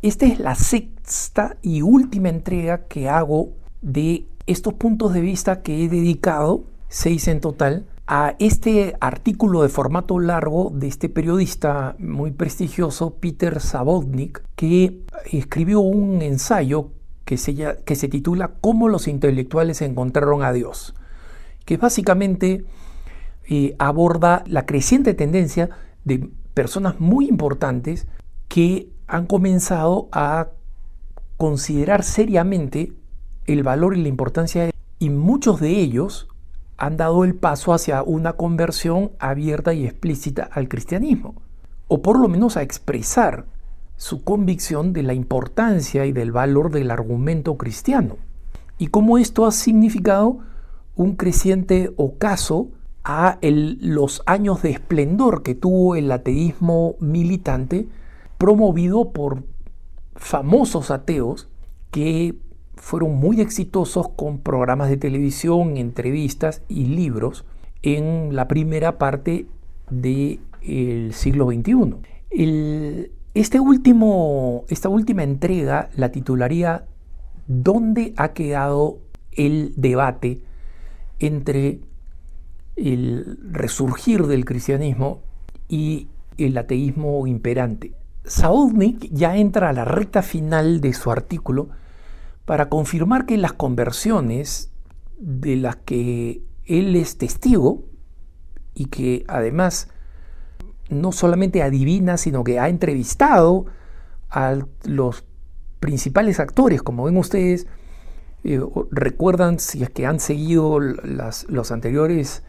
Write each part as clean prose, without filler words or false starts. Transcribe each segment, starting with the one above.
Esta es la sexta y última entrega que hago de estos puntos de vista que he dedicado, 6 en total, a este artículo de formato largo de este periodista muy prestigioso, Peter Savodnik, que escribió un ensayo que se titula «Cómo los intelectuales encontraron a Dios», que básicamente aborda la creciente tendencia de personas muy importantes que han comenzado a considerar seriamente el valor y la importancia, y muchos de ellos han dado el paso hacia una conversión abierta y explícita al cristianismo, o por lo menos a expresar su convicción de la importancia y del valor del argumento cristiano, y cómo esto ha significado un creciente ocaso a los años de esplendor que tuvo el ateísmo militante, promovido por famosos ateos que fueron muy exitosos con programas de televisión, entrevistas y libros en la primera parte del siglo XXI. Esta última entrega la titularía ¿Dónde ha quedado el debate entre el resurgir del cristianismo y el ateísmo imperante? Savodnik ya entra a la recta final de su artículo para confirmar que las conversiones de las que él es testigo, y que además no solamente adivina, sino que ha entrevistado a los principales actores, como ven ustedes, recuerdan, si es que han seguido las anteriores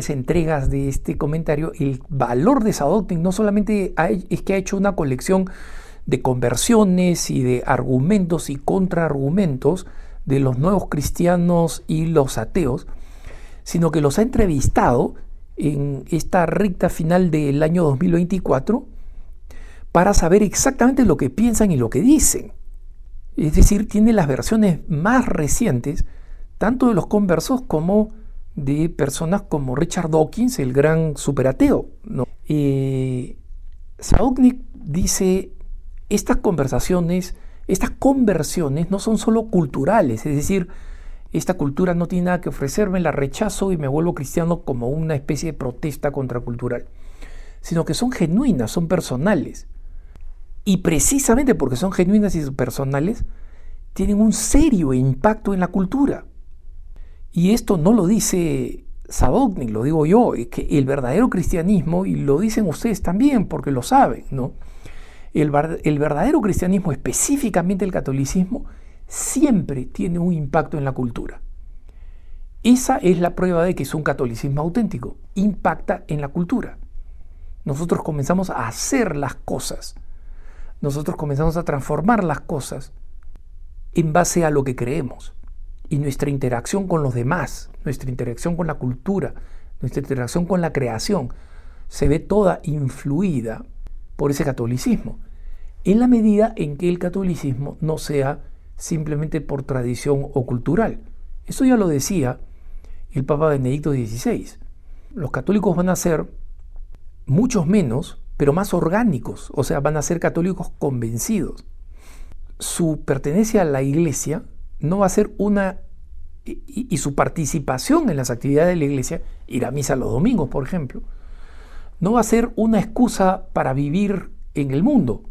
entregas de este comentario, el valor de Savodnik no solamente es que ha hecho una colección de conversiones y de argumentos y contraargumentos de los nuevos cristianos y los ateos, sino que los ha entrevistado en esta recta final del año 2024 para saber exactamente lo que piensan y lo que dicen. Es decir, tiene las versiones más recientes, tanto de los conversos como de personas como Richard Dawkins, el gran superateo, ¿no? Savodnik dice: estas conversiones no son solo culturales, es decir, esta cultura no tiene nada que ofrecerme, la rechazo y me vuelvo cristiano como una especie de protesta contracultural, sino que son genuinas, son personales. Y precisamente porque son genuinas y personales, tienen un serio impacto en la cultura. Y esto no lo dice Savodnik, lo digo yo, es que el verdadero cristianismo, y lo dicen ustedes también porque lo saben, ¿no? El verdadero cristianismo, específicamente el catolicismo, siempre tiene un impacto en la cultura. Esa es la prueba de que es un catolicismo auténtico, impacta en la cultura. Nosotros comenzamos a hacer las cosas, nosotros comenzamos a transformar las cosas en base a lo que creemos. Y nuestra interacción con los demás, nuestra interacción con la cultura, nuestra interacción con la creación, se ve toda influida por ese catolicismo, en la medida en que el catolicismo no sea simplemente por tradición o cultural. Eso ya lo decía el Papa Benedicto XVI. Los católicos van a ser muchos menos, pero más orgánicos, o sea, van a ser católicos convencidos. Su pertenencia a la Iglesia no va a ser y su participación en las actividades de la Iglesia, ir a misa los domingos, por ejemplo, no va a ser una excusa para vivir en el mundo.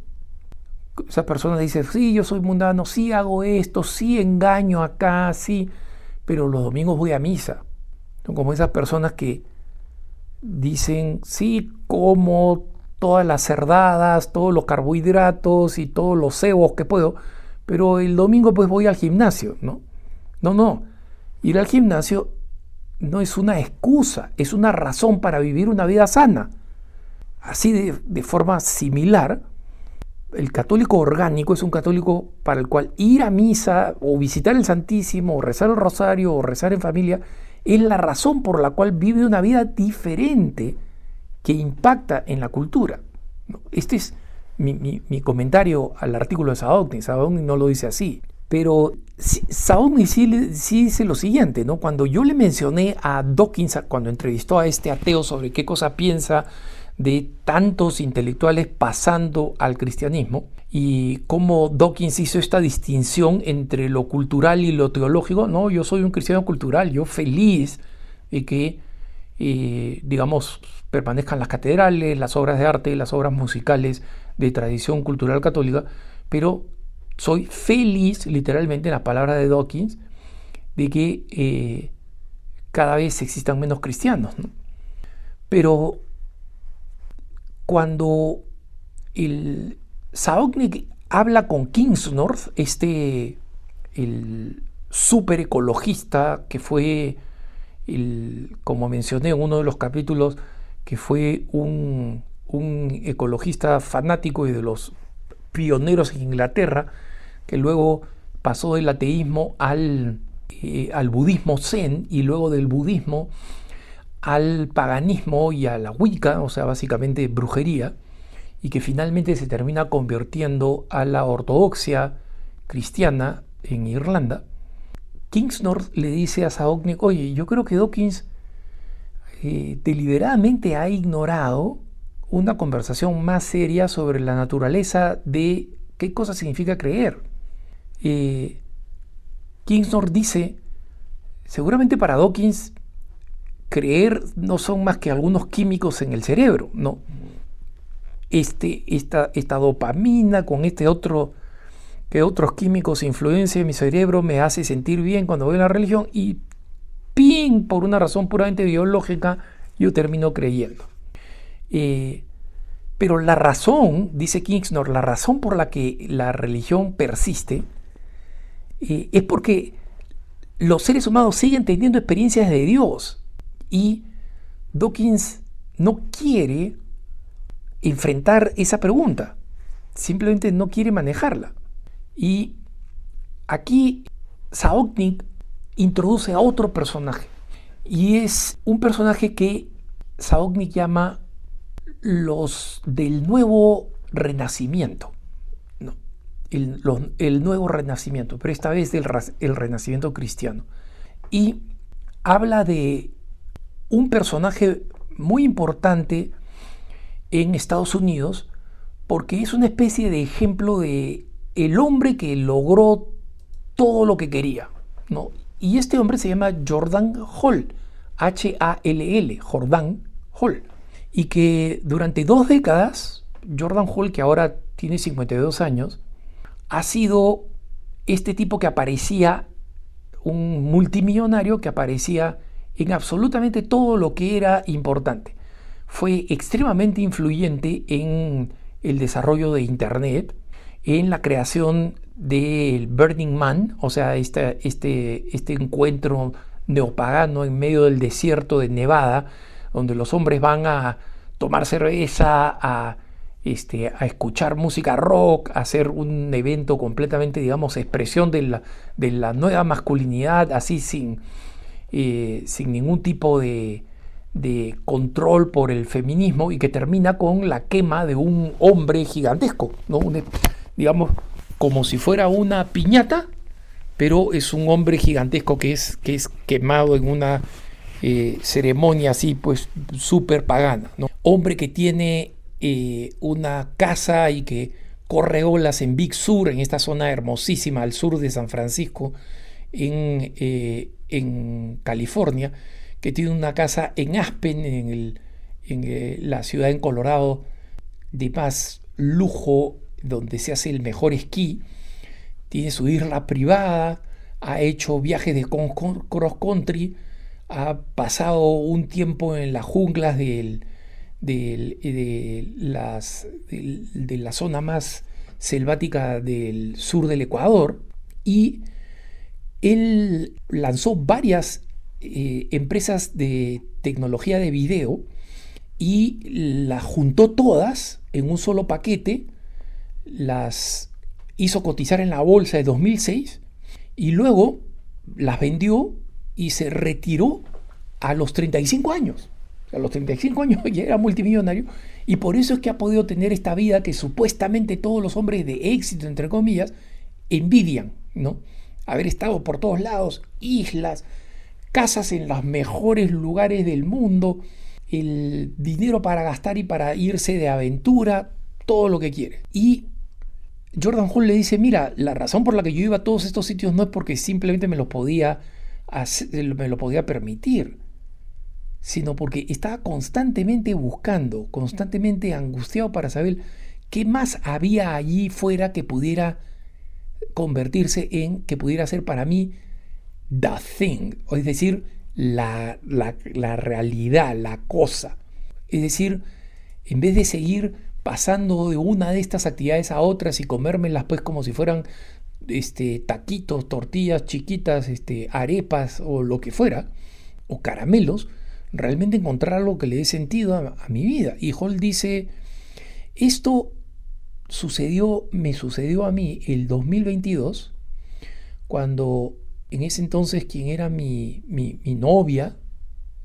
Esas personas dicen: sí, yo soy mundano, sí hago esto, sí engaño acá, sí, pero los domingos voy a misa. Son como esas personas que dicen: sí, como todas las cerdadas, todos los carbohidratos y todos los cebos que puedo, pero el domingo pues voy al gimnasio, ¿no? No. Ir al gimnasio no es una excusa, es una razón para vivir una vida sana. Así de forma similar, el católico orgánico es un católico para el cual ir a misa o visitar el Santísimo o rezar el rosario o rezar en familia es la razón por la cual vive una vida diferente que impacta en la cultura. Este es mi comentario al artículo de Savodnik. Savodnik no lo dice así, pero Savodnik sí dice lo siguiente, ¿no? Cuando yo le mencioné a Dawkins, cuando entrevistó a este ateo sobre qué cosa piensa de tantos intelectuales pasando al cristianismo, y cómo Dawkins hizo esta distinción entre lo cultural y lo teológico. No, yo soy un cristiano cultural, yo feliz de que, digamos, permanezcan las catedrales, las obras de arte, las obras musicales de tradición cultural católica, pero soy feliz, literalmente, en la palabra de Dawkins, de que cada vez existan menos cristianos, ¿no? Pero cuando el Saognik habla con Kingsnorth, el super ecologista que fue, como mencioné en uno de los capítulos, que fue un ecologista fanático y de los pioneros en Inglaterra, que luego pasó del ateísmo al budismo zen, y luego del budismo al paganismo y a la Wicca, o sea, básicamente brujería, y que finalmente se termina convirtiendo a la ortodoxia cristiana en Irlanda. Kingsnorth le dice a Saognik: oye, yo creo que Dawkins deliberadamente ha ignorado una conversación más seria sobre la naturaleza de qué cosa significa creer. Kingsnorth dice: seguramente para Dawkins creer no son más que algunos químicos en el cerebro, ¿no? Esta dopamina con que otros químicos influencian en mi cerebro me hace sentir bien cuando voy a la religión, y ¡ping!, por una razón puramente biológica yo termino creyendo. Pero la razón, dice Kingsnorth, la razón por la que la religión persiste es porque los seres humanos siguen teniendo experiencias de Dios, y Dawkins no quiere enfrentar esa pregunta, simplemente no quiere manejarla. Y aquí Saognik introduce a otro personaje, y es un personaje que Saognik llama los del nuevo renacimiento, ¿no? El nuevo renacimiento, pero esta vez el renacimiento cristiano. Y habla de un personaje muy importante en Estados Unidos, porque es una especie de ejemplo de el hombre que logró todo lo que quería, ¿no? Y este hombre se llama Jordan Hall, H-A-L-L, Jordan Hall. Y que durante 2 décadas, Jordan Hall, que ahora tiene 52 años, ha sido este tipo que aparecía, un multimillonario que aparecía en absolutamente todo lo que era importante. Fue extremadamente influyente en el desarrollo de Internet, en la creación del Burning Man, o sea, este encuentro neopagano en medio del desierto de Nevada, donde los hombres van a tomar cerveza, a escuchar música rock, a hacer un evento completamente, digamos, expresión de la nueva masculinidad, así sin ningún tipo de control por el feminismo, y que termina con la quema de un hombre gigantesco, ¿no? Digamos, como si fuera una piñata, pero es un hombre gigantesco que es quemado en una ceremonia así, pues, súper pagana, ¿no? Hombre que tiene una casa y que corre olas en Big Sur, en esta zona hermosísima al sur de San Francisco, en California, que tiene una casa en Aspen, en la ciudad en Colorado de más lujo, donde se hace el mejor esquí. Tiene su isla privada, ha hecho viajes de cross country, ha pasado un tiempo en las junglas de la zona más selvática del sur del Ecuador, y él lanzó varias empresas de tecnología de video y las juntó todas en un solo paquete, las hizo cotizar en la bolsa de 2006 y luego las vendió y se retiró a los 35 años. A los 35 años ya era multimillonario, y por eso es que ha podido tener esta vida que supuestamente todos los hombres de éxito, entre comillas, envidian, ¿no? Haber estado por todos lados, islas, casas en los mejores lugares del mundo, el dinero para gastar y para irse de aventura, todo lo que quiere. Y Jordan Hall le dice, mira, la razón por la que yo iba a todos estos sitios no es porque simplemente me lo podía permitir, sino porque estaba constantemente buscando, constantemente angustiado para saber qué más había allí fuera que pudiera convertirse en, que pudiera ser para mí the thing, o es decir, la realidad, la cosa. Es decir, en vez de seguir pasando de una de estas actividades a otras y comérmelas pues como si fueran taquitos, tortillas chiquitas, arepas o lo que fuera, o caramelos, realmente encontrar algo que le dé sentido a mi vida. Y Hall dice, esto me sucedió a mí el 2022, cuando en ese entonces quien era mi novia,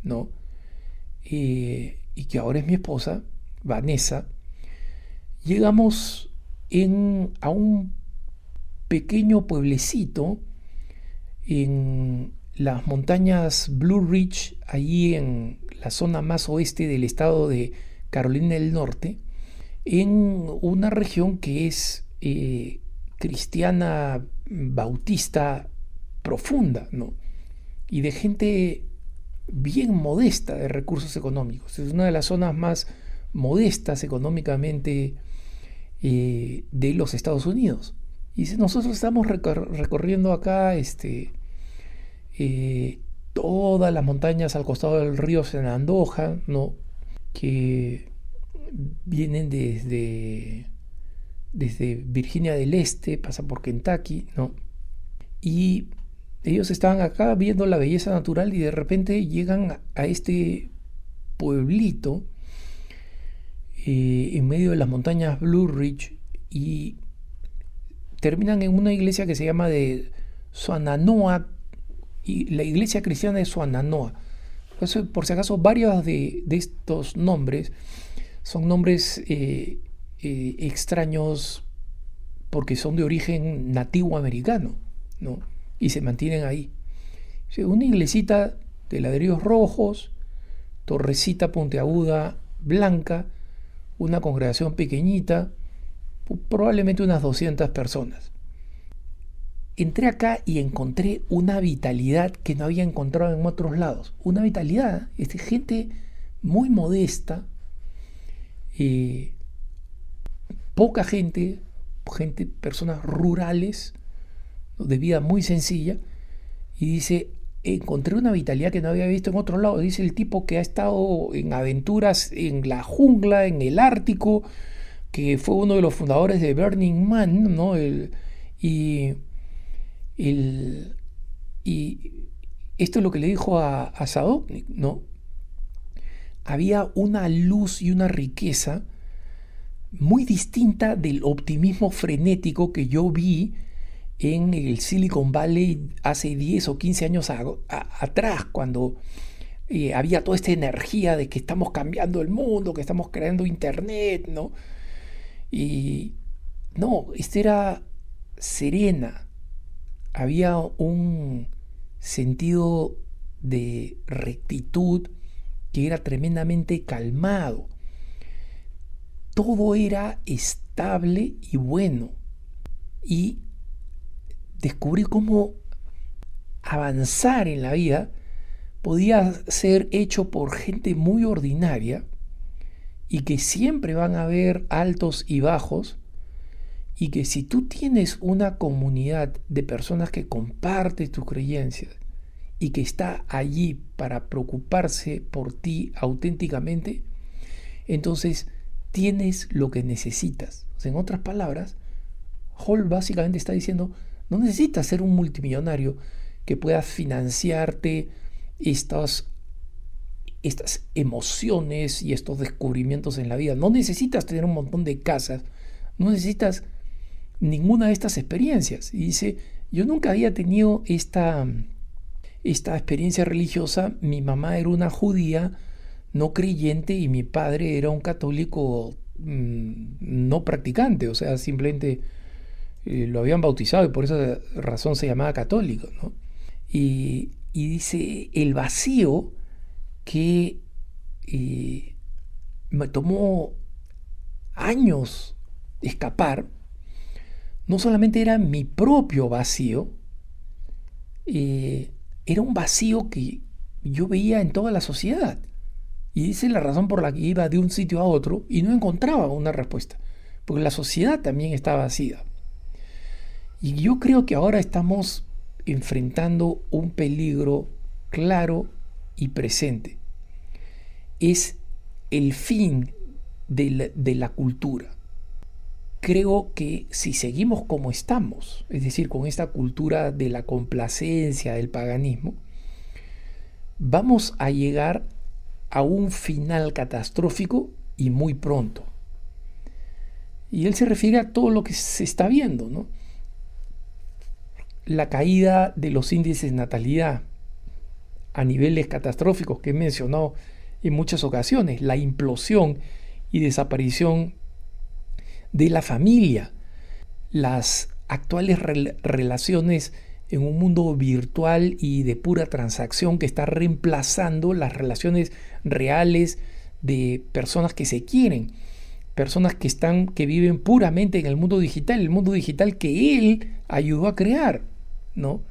¿no? Y que ahora es mi esposa, Vanessa, llegamos a un pequeño pueblecito en las montañas Blue Ridge, allí en la zona más oeste del estado de Carolina del Norte, en una región que es cristiana bautista profunda, ¿no? Y de gente bien modesta de recursos económicos. Es una de las zonas más modestas económicamente de los Estados Unidos. Y nosotros estamos recorriendo acá todas las montañas al costado del río Shenandoah, ¿no? Que vienen desde Virginia del Este, pasan por Kentucky, ¿no? Y ellos estaban acá viendo la belleza natural y de repente llegan a este pueblito en medio de las montañas Blue Ridge y terminan en una iglesia que se llama de Swannanoa, y la iglesia cristiana de Swannanoa. Por si acaso, varios de estos nombres son nombres extraños porque son de origen nativo americano, ¿no? Y se mantienen ahí. Una iglesita de ladrillos rojos, torrecita puntiaguda blanca, una congregación pequeñita, probablemente unas 200 personas. Entré acá y encontré una vitalidad que no había encontrado en otros lados. Una vitalidad, gente muy modesta, poca gente, personas rurales, de vida muy sencilla, y dice, encontré una vitalidad que no había visto en otro lado. Dice el tipo que ha estado en aventuras en la jungla, en el Ártico, que fue uno de los fundadores de Burning Man, ¿no? Y esto es lo que le dijo a Sadovnik, ¿no? Había una luz y una riqueza muy distinta del optimismo frenético que yo vi en el Silicon Valley hace 10 o 15 años atrás, cuando había toda esta energía de que estamos cambiando el mundo, que estamos creando internet, ¿no? Y no, esta era serena, había un sentido de rectitud que era tremendamente calmado. Todo era estable y bueno. Y descubrí cómo avanzar en la vida podía ser hecho por gente muy ordinaria y que siempre van a haber altos y bajos, y que si tú tienes una comunidad de personas que comparten tus creencias y que está allí para preocuparse por ti auténticamente, entonces tienes lo que necesitas. O sea, en otras palabras, Hall básicamente está diciendo, no necesitas ser un multimillonario que pueda financiarte estas emociones y estos descubrimientos en la vida. No necesitas tener un montón de casas, no necesitas ninguna de estas experiencias. Y dice, yo nunca había tenido esta experiencia religiosa. Mi mamá era una judía no creyente y mi padre era un católico no practicante, o sea, simplemente lo habían bautizado y por esa razón se llamaba católico, ¿no? Y dice, el vacío que me tomó años escapar, no solamente era mi propio vacío, era un vacío que yo veía en toda la sociedad. Y esa es la razón por la que iba de un sitio a otro y no encontraba una respuesta, porque la sociedad también estaba vacía. Y yo creo que ahora estamos enfrentando un peligro claro y presente. Es el fin de la cultura. Creo que si seguimos como estamos, es decir, con esta cultura de la complacencia, del paganismo, vamos a llegar a un final catastrófico y muy pronto. Y él se refiere a todo lo que se está viendo, ¿no? La caída de los índices de natalidad a niveles catastróficos que he mencionado en muchas ocasiones, la implosión y desaparición de la familia, las actuales relaciones en un mundo virtual y de pura transacción que está reemplazando las relaciones reales de personas que se quieren, personas que viven puramente en el mundo digital que él ayudó a crear, ¿no?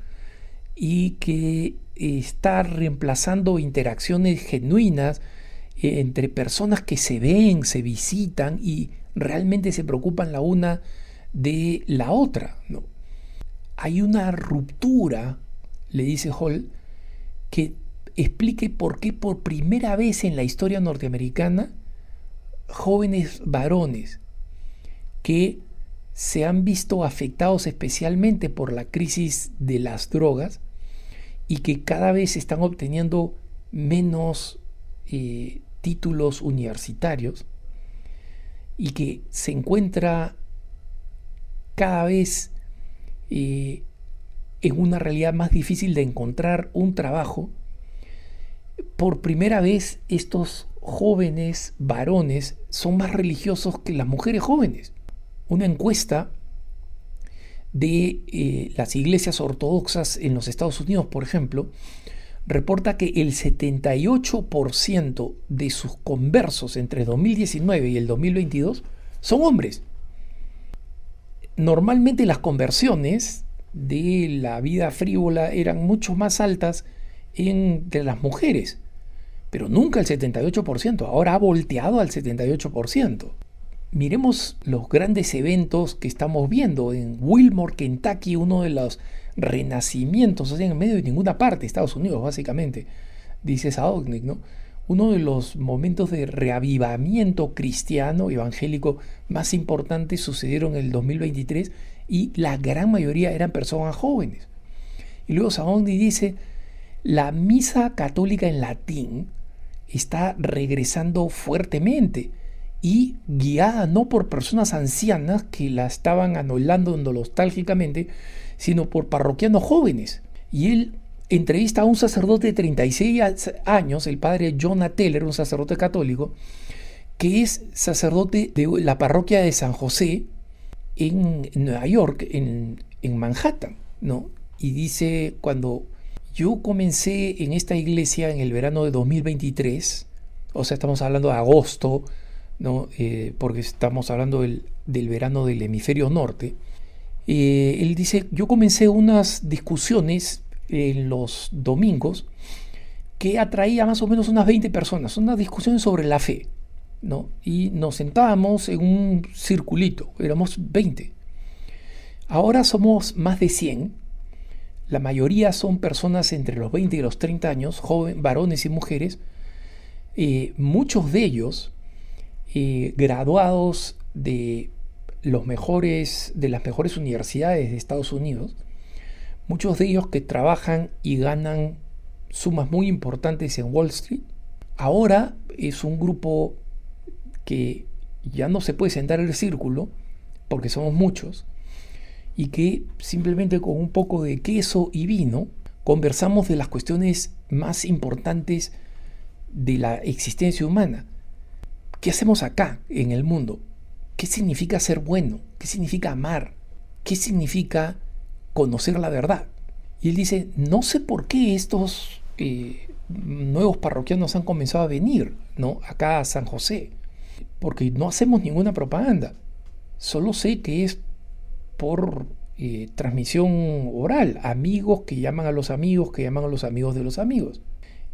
Y que está reemplazando interacciones genuinas entre personas que se ven, se visitan y realmente se preocupan la una de la otra, ¿no? Hay una ruptura, le dice Hall, que explique por qué por primera vez en la historia norteamericana jóvenes varones que se han visto afectados especialmente por la crisis de las drogas y que cada vez están obteniendo menos títulos universitarios y que se encuentra cada vez en una realidad más difícil de encontrar un trabajo. Por primera vez estos jóvenes varones son más religiosos que las mujeres jóvenes. Una encuesta de las iglesias ortodoxas en los Estados Unidos, por ejemplo, reporta que el 78% de sus conversos entre 2019 y el 2022 son hombres. Normalmente las conversiones de la vida frívola eran mucho más altas entre las mujeres, pero nunca el 78%, ahora ha volteado al 78%. Miremos los grandes eventos que estamos viendo en Wilmore, Kentucky, uno de los renacimientos, o sea, en medio de ninguna parte, Estados Unidos básicamente, dice Saognik, ¿no? Uno de los momentos de reavivamiento cristiano, evangélico, más importantes sucedieron en el 2023 y la gran mayoría eran personas jóvenes. Y luego Saognik dice, la misa católica en latín está regresando fuertemente y guiada no por personas ancianas que la estaban anhelando nostálgicamente, sino por parroquianos jóvenes. Y él entrevista a un sacerdote de 36 años, el padre Jonah Teller, un sacerdote católico, que es sacerdote de la parroquia de San José en Nueva York, en Manhattan, ¿no? Y dice, cuando yo comencé en esta iglesia en el verano de 2023, o sea, estamos hablando de agosto, ¿no? Porque estamos hablando del verano del hemisferio norte. Él dice, yo comencé unas discusiones en los domingos que atraía más o menos unas 20 personas, unas discusiones sobre la fe, ¿no? Y nos sentábamos en un circulito, éramos 20. Ahora somos más de 100. La mayoría son personas entre los 20 y los 30 años, jóvenes, varones y mujeres, muchos de ellos graduados de las mejores universidades de Estados Unidos, muchos de ellos que trabajan y ganan sumas muy importantes en Wall Street. Ahora es un grupo que ya no se puede sentar en el círculo porque somos muchos y que simplemente con un poco de queso y vino conversamos de las cuestiones más importantes de la existencia humana. ¿Qué hacemos acá en el mundo? ¿Qué significa ser bueno? ¿Qué significa amar? ¿Qué significa conocer la verdad? Y él dice, no sé por qué estos nuevos parroquianos han comenzado a venir, ¿no? Acá a San José, porque no hacemos ninguna propaganda. Solo sé que es por transmisión oral, amigos que llaman a los amigos, que llaman a los amigos de los amigos.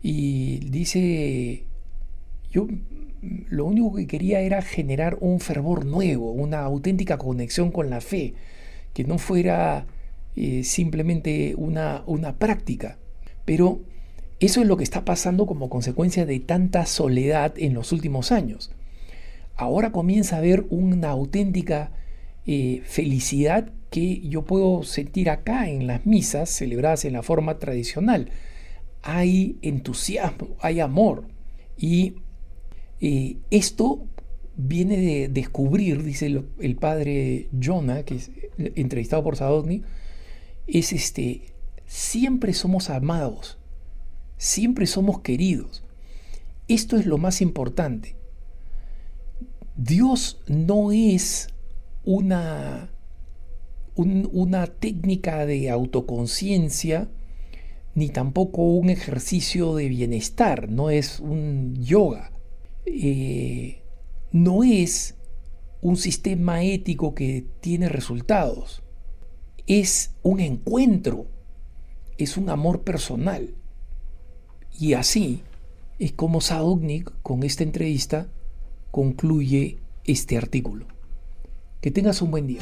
Y dice, yo lo único que quería era generar un fervor nuevo, una auténtica conexión con la fe, que no fuera simplemente una práctica. Pero eso es lo que está pasando como consecuencia de tanta soledad en los últimos años. Ahora comienza a haber una auténtica felicidad que yo puedo sentir acá en las misas celebradas en la forma tradicional. Hay entusiasmo, hay amor. Y esto viene de descubrir, dice el padre Jonah, que es entrevistado por Zadokny, es siempre somos amados, siempre somos queridos. Esto es lo más importante. Dios no es una técnica de autoconciencia, ni tampoco un ejercicio de bienestar, no es un yoga, no es un sistema ético que tiene resultados, es un encuentro, es un amor personal. Y así es como Zadokny, con esta entrevista, concluye este artículo. Que tengas un buen día.